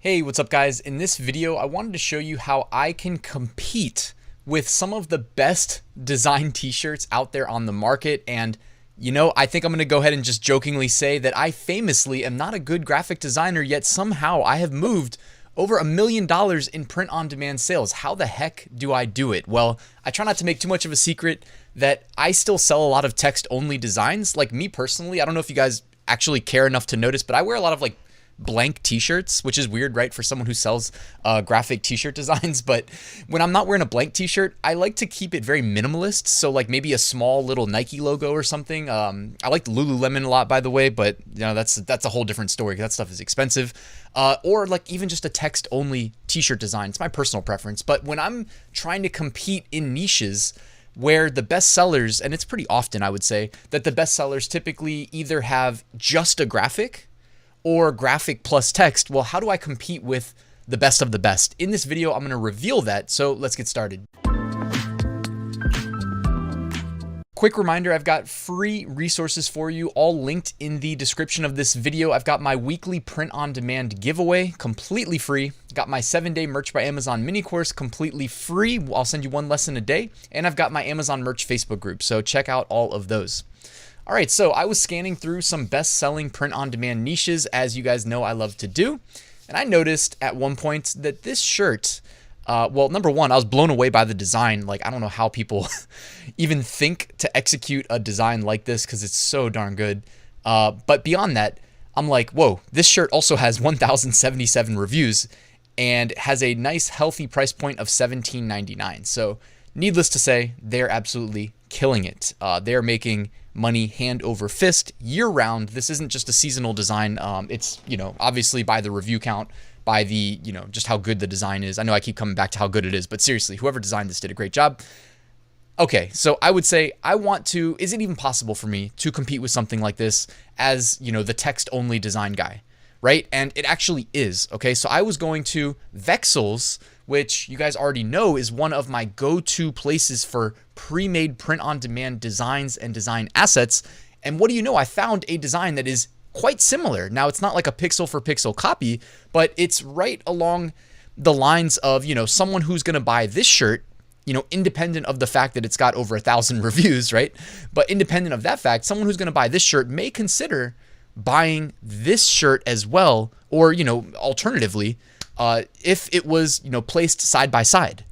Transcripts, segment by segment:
Hey, what's up guys? In this video, I wanted to show you how I can compete with some of the best design t-shirts out there on the market. And I think I'm going to go ahead and just jokingly say that I famously am not a good graphic designer, yet somehow I have moved over $1 million in print-on-demand sales. How the heck do I do it? Well, I try not to make too much of a secret that I still sell a lot of text-only designs. Like me personally, I don't know if you guys actually care enough to notice, but I wear a lot of blank t-shirts, which is weird, right, for someone who sells graphic t-shirt designs. But when I'm not wearing a blank t-shirt, I like to keep it very minimalist. So maybe a small little Nike logo or something. I like Lululemon a lot, by the way, but that's a whole different story. That stuff is expensive. Or even just a text only t-shirt design. It's my personal preference. But when I'm trying to compete in niches where the best sellers, and it's pretty often, I would say, that the best sellers typically either have just a graphic or graphic plus text, well, how do I compete with the best of the best? In this video, I'm going to reveal that, so let's get started. Quick reminder, I've got free resources for you, all linked in the description of this video. I've got my weekly print-on-demand giveaway, completely free. Got my 7-day Merch by Amazon mini course, completely free. I'll send you one lesson a day. And I've got my Amazon Merch Facebook group, so check out all of those. All right, so I was scanning through some best-selling print-on-demand niches, as you guys know I love to do. And I noticed at one point that this shirt, well, number one, I was blown away by the design. I don't know how people even think to execute a design like this because it's so darn good. But beyond that, I'm like, whoa, this shirt also has 1,077 reviews and has a nice, healthy price point of $17.99. So needless to say, they're absolutely killing it. They're making money hand over fist year round. This isn't just a seasonal design. It's, obviously by the review count, by the, just how good the design is. I know I keep coming back to how good it is, but seriously, whoever designed this did a great job. Okay, so I would say is it even possible for me to compete with something like this as, the text only design guy, right? And it actually is, okay? So I was going to Vexels, which you guys already know is one of my go-to places for pre-made print-on-demand designs and design assets. And what do you know? I found a design that is quite similar. Now, it's not like a pixel for pixel copy, but it's right along the lines of, someone who's going to buy this shirt, independent of the fact that it's got over 1,000 reviews, right? But independent of that fact, someone who's going to buy this shirt may consider buying this shirt as well, or, alternatively, if it was, placed side by side.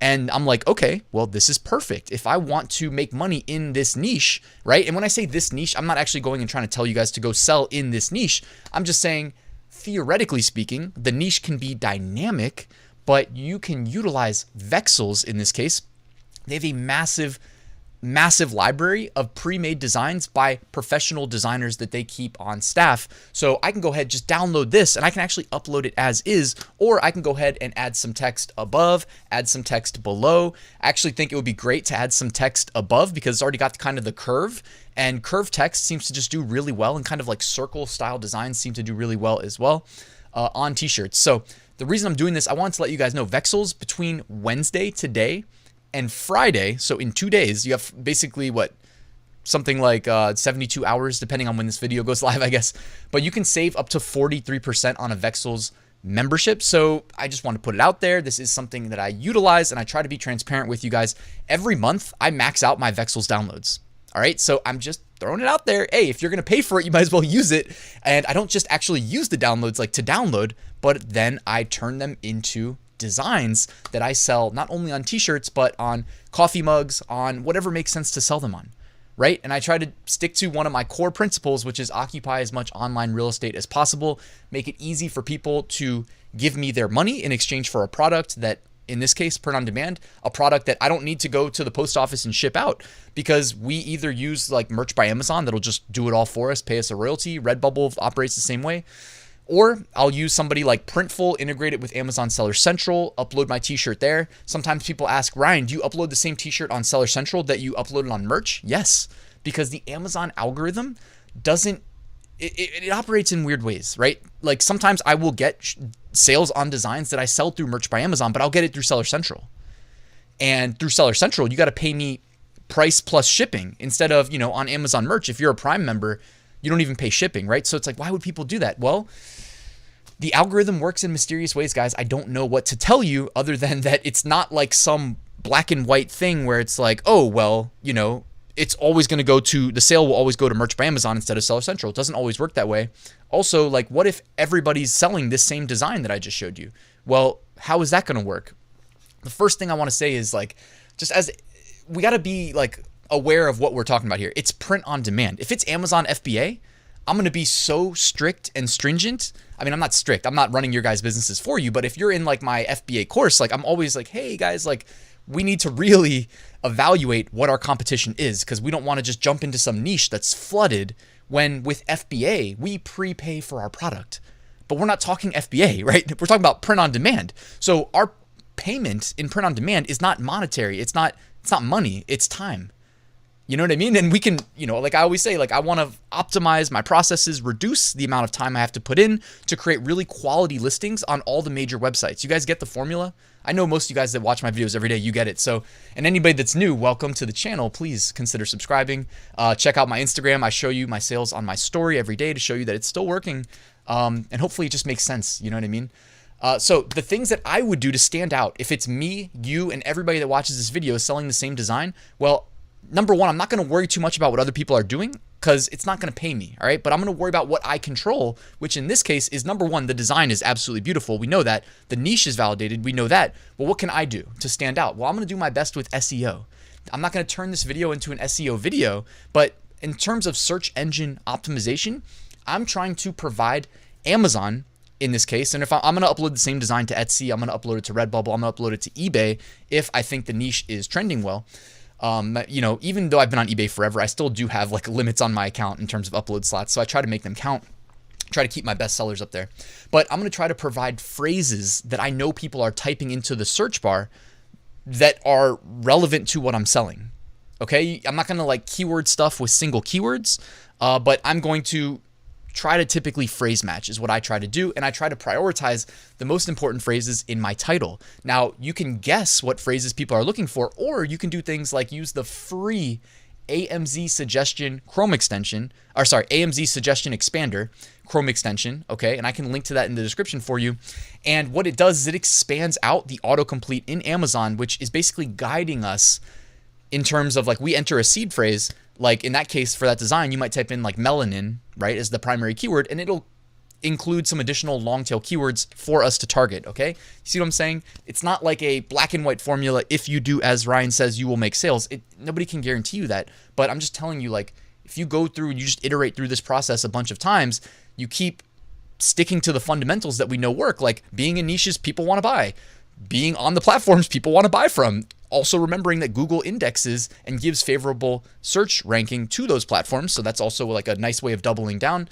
And I'm like, okay, well, this is perfect. If I want to make money in this niche, right? And when I say this niche, I'm not actually going and trying to tell you guys to go sell in this niche. I'm just saying, theoretically speaking, the niche can be dynamic, but you can utilize Vexels in this case. They have a massive library of pre-made designs by professional designers that they keep on staff. So I can go ahead, just download this, and I can actually upload it as is, or I can go ahead and add some text above, add some text below. I actually think it would be great to add some text above because it's already got kind of the curve, and curve text seems to just do really well, and kind of circle style designs seem to do really well as well on t-shirts. So the reason I'm doing this, I wanted to let you guys know Vexels between Wednesday today and Friday, so in 2 days, you have basically something like 72 hours, depending on when this video goes live, I guess. But you can save up to 43% on a Vexels membership. So I just want to put it out there. This is something that I utilize, and I try to be transparent with you guys. Every month, I max out my Vexels downloads. All right, so I'm just throwing it out there. Hey, if you're going to pay for it, you might as well use it. And I don't just actually use the downloads to download, but then I turn them into designs that I sell not only on t-shirts, but on coffee mugs, on whatever makes sense to sell them on, right? And I try to stick to one of my core principles, which is occupy as much online real estate as possible, make it easy for people to give me their money in exchange for a product that, in this case, print on demand, a product that I don't need to go to the post office and ship out, because we either use Merch by Amazon that'll just do it all for us, pay us a royalty. Redbubble operates the same way. Or I'll use somebody like Printful, integrate it with Amazon Seller Central, upload my t-shirt there. Sometimes people ask, Ryan, do you upload the same t-shirt on Seller Central that you uploaded on Merch? Yes, because the Amazon algorithm doesn't, it operates in weird ways, right? Sometimes I will get sales on designs that I sell through Merch by Amazon, but I'll get it through Seller Central. And through Seller Central, you got to pay me price plus shipping instead of, on Amazon Merch. If you're a Prime member, you don't even pay shipping, right? So it's why would people do that? Well, The algorithm works in mysterious ways, guys. I don't know what to tell you other than that it's not like some black and white thing where it's like, oh, well, it's always going to go to, the sale will always go to Merch by Amazon instead of Seller Central. It doesn't always work that way. Also, like, what if everybody's selling this same design that I just showed you? Well, how is that going to work? The first thing I want to say is, like, just as we got to be like aware of what we're talking about here. It's print on demand. If it's Amazon FBA, I'm going to be so strict and stringent. I mean, I'm not strict. I'm not running your guys' businesses for you. But if you're in like my FBA course, like I'm always like, hey guys, like we need to really evaluate what our competition is, because we don't want to just jump into some niche that's flooded when with FBA, we prepay for our product. But we're not talking FBA, right? We're talking about print on demand. So our payment in print on demand is not monetary. It's not money, it's time. You know what I mean? And we can, like I always say, like I want to optimize my processes, reduce the amount of time I have to put in to create really quality listings on all the major websites. You guys get the formula? I know most of you guys that watch my videos every day, you get it. So, and anybody that's new, welcome to the channel. Please consider subscribing. Check out my Instagram. I show you my sales on my story every day to show you that it's still working. And hopefully it just makes sense. You know what I mean? So the things that I would do to stand out, if it's me, you, and everybody that watches this video is selling the same design, well, number one, I'm not going to worry too much about what other people are doing because it's not going to pay me, all right? But I'm going to worry about what I control, which in this case is number one, the design is absolutely beautiful. We know that. The niche is validated. We know that. Well, what can I do to stand out? Well, I'm going to do my best with SEO. I'm not going to turn this video into an SEO video, but in terms of search engine optimization, I'm trying to provide Amazon in this case. And if I'm going to upload the same design to Etsy, I'm going to upload it to Redbubble, I'm going to upload it to eBay if I think the niche is trending well. Even though I've been on eBay forever, I still do have like limits on my account in terms of upload slots. So I try to make them count, try to keep my best sellers up there. But I'm going to try to provide phrases that I know people are typing into the search bar that are relevant to what I'm selling. Okay. I'm not going to like keyword stuff with single keywords, but I'm going to try to typically phrase match is what I try to do. And I try to prioritize the most important phrases in my title. Now you can guess what phrases people are looking for, or you can do things like use the free AMZ suggestion Chrome extension, AMZ suggestion expander Chrome extension. Okay. And I can link to that in the description for you. And what it does is it expands out the autocomplete in Amazon, which is basically guiding us in terms of like we enter a seed phrase. Like in that case, for that design, you might type in like melanin, right, as the primary keyword, and it'll include some additional long tail keywords for us to target. Okay. You see what I'm saying? It's not like a black and white formula. If you do as Ryan says, you will make sales. Nobody can guarantee you that. But I'm just telling you, like, if you go through and you just iterate through this process a bunch of times, you keep sticking to the fundamentals that we know work, like being in niches people want to buy, being on the platforms people want to buy from. Also remembering that Google indexes and gives favorable search ranking to those platforms. So that's also like a nice way of doubling down.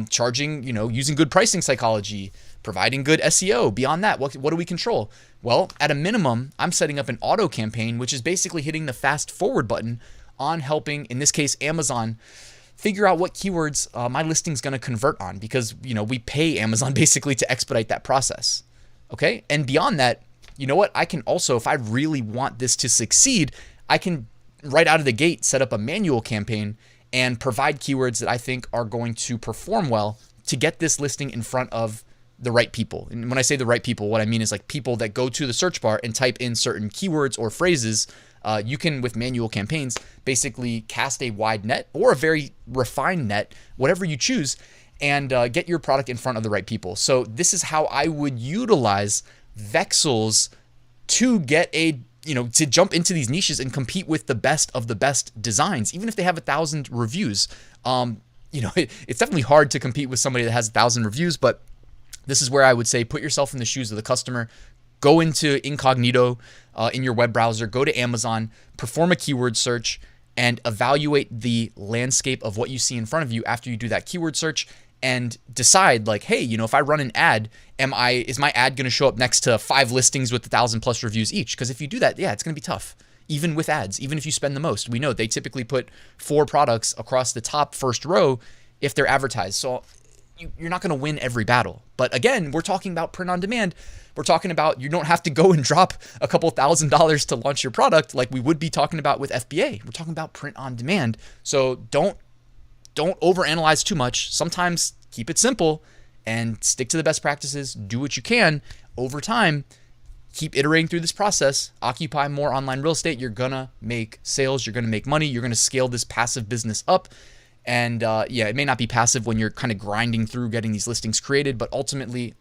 Charging, using good pricing psychology, providing good SEO. Beyond that, what do we control? Well, at a minimum, I'm setting up an auto campaign, which is basically hitting the fast forward button on helping, in this case, Amazon, figure out what keywords my listing's going to convert on, because, we pay Amazon basically to expedite that process. Okay. And beyond that, you know what? I can also, if I really want this to succeed, I can right out of the gate set up a manual campaign and provide keywords that I think are going to perform well to get this listing in front of the right people. And when I say the right people, what I mean is like people that go to the search bar and type in certain keywords or phrases. You can, with manual campaigns, basically cast a wide net or a very refined net, whatever you choose, and get your product in front of the right people. So this is how I would utilize Vexels to get to jump into these niches and compete with the best of the best designs, even if they have 1,000 reviews. It's definitely hard to compete with somebody that has 1,000 reviews, but this is where I would say put yourself in the shoes of the customer. Go into incognito in your web browser, go to Amazon, perform a keyword search, and evaluate the landscape of what you see in front of you after you do that keyword search, and decide like, hey, if I run an ad, is my ad going to show up next to 5 listings with 1,000+ reviews each? Because if you do that, yeah, it's going to be tough. Even with ads, even if you spend the most, we know they typically put 4 products across the top first row if they're advertised. So you're not going to win every battle. But again, we're talking about print on demand. We're talking about you don't have to go and drop a couple $1,000s to launch your product like we would be talking about with FBA. We're talking about print on demand. So don't overanalyze too much. Sometimes keep it simple and stick to the best practices. Do what you can over time. Keep iterating through this process. Occupy more online real estate. You're gonna make sales. You're gonna make money. You're gonna scale this passive business up. And yeah, it may not be passive when you're kind of grinding through getting these listings created, but ultimately,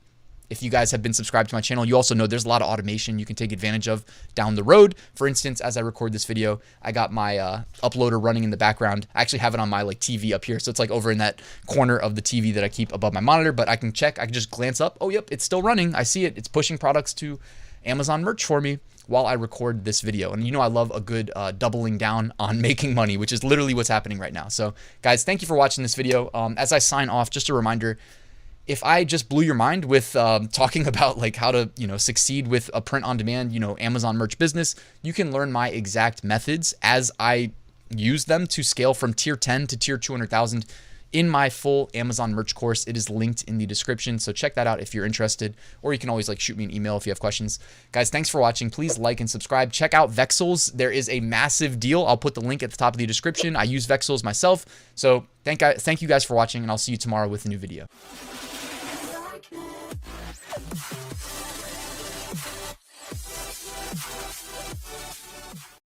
if you guys have been subscribed to my channel, you also know there's a lot of automation you can take advantage of down the road. For instance, as I record this video, I got my uploader running in the background. I actually have it on my like TV up here. So it's like over in that corner of the TV that I keep above my monitor, but I can check, I can just glance up. Oh, yep, it's still running. I see it. It's pushing products to Amazon merch for me while I record this video. And you know, I love a good doubling down on making money, which is literally what's happening right now. So guys, thank you for watching this video. As I sign off, just a reminder, if I just blew your mind with talking about like how to, you know, succeed with a print on demand, you know, Amazon merch business, you can learn my exact methods as I use them to scale from tier 10 to tier 200,000 in my full Amazon merch course. It is linked in the description. So check that out if you're interested, or you can always like shoot me an email if you have questions. Guys, thanks for watching. Please like and subscribe. Check out Vexels. There is a massive deal. I'll put the link at the top of the description. I use Vexels myself. So thank you guys for watching, and I'll see you tomorrow with a new video.